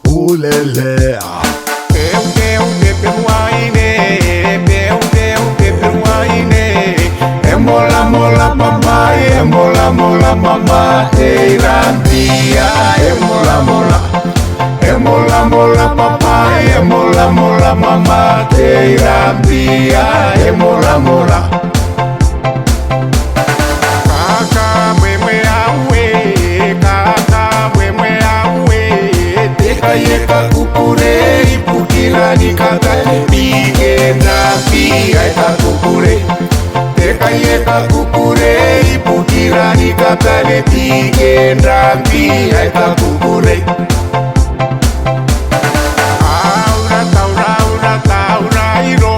ulele. Peu peu de peruaine, peu peu de peruaine. Emola mola mama, emola mola mama, eirambia, emola mola. Emola mola papa, emola mola mama, eirambia, emola mola. Kaka mwemwe awe, kaka mwemwe awe. Teka yeka kukure, ipukila nikakate, bige nabi, aika kukure. Teka yeka kukure, ipukila nikakate, bige nabi, aika kukure. Aura taura aura taura iro,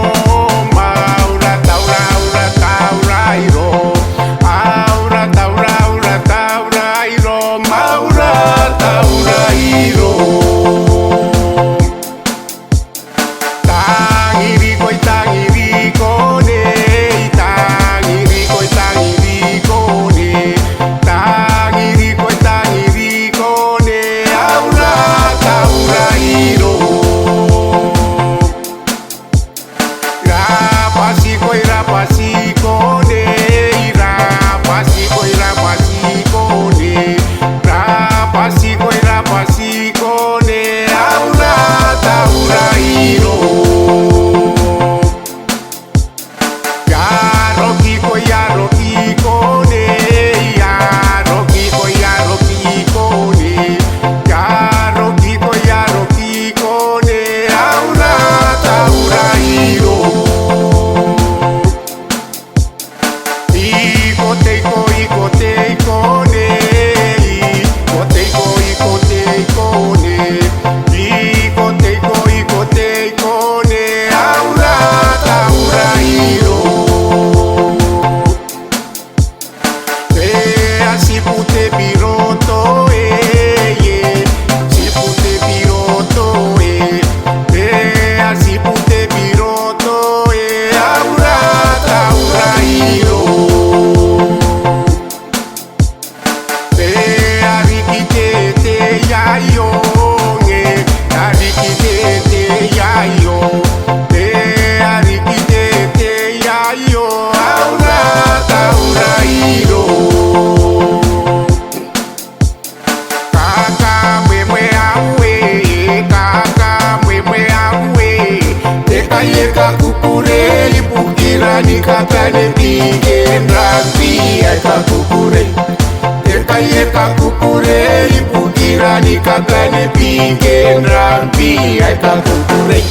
maura taura aura taura iro. Aura taura aura taura iro, maura taura iro. Tangiriko tangiriko ne, tangiriko tangiriko ne, tangiriko tangiriko ne, aura taura iro. Rapasiko irapasiko ne, irapasiko irapasiko ne, rapasiko irapasiko ne, aura taura iro. Yarokiko yarokiko ne, yarokiko yarokiko ne, yarokiko yarokiko ne, aura taura iro. Iko teiko ne, iko teiko ne, iko teiko ne, aura taura iro. Sipute biroto ye, sipute biroto sipute biroto aura taura iro. Arikitete yayo, arikitete yayo, arikitete yayo, aura taura iro. Kaka mwemwe awe, kaka mwemwe awe. Teka yeka kukure, ipukila nikakate, bige nabi, aika kukure. Teka yeka kukure, ipukila nikakate, bige nabi, aika kukure.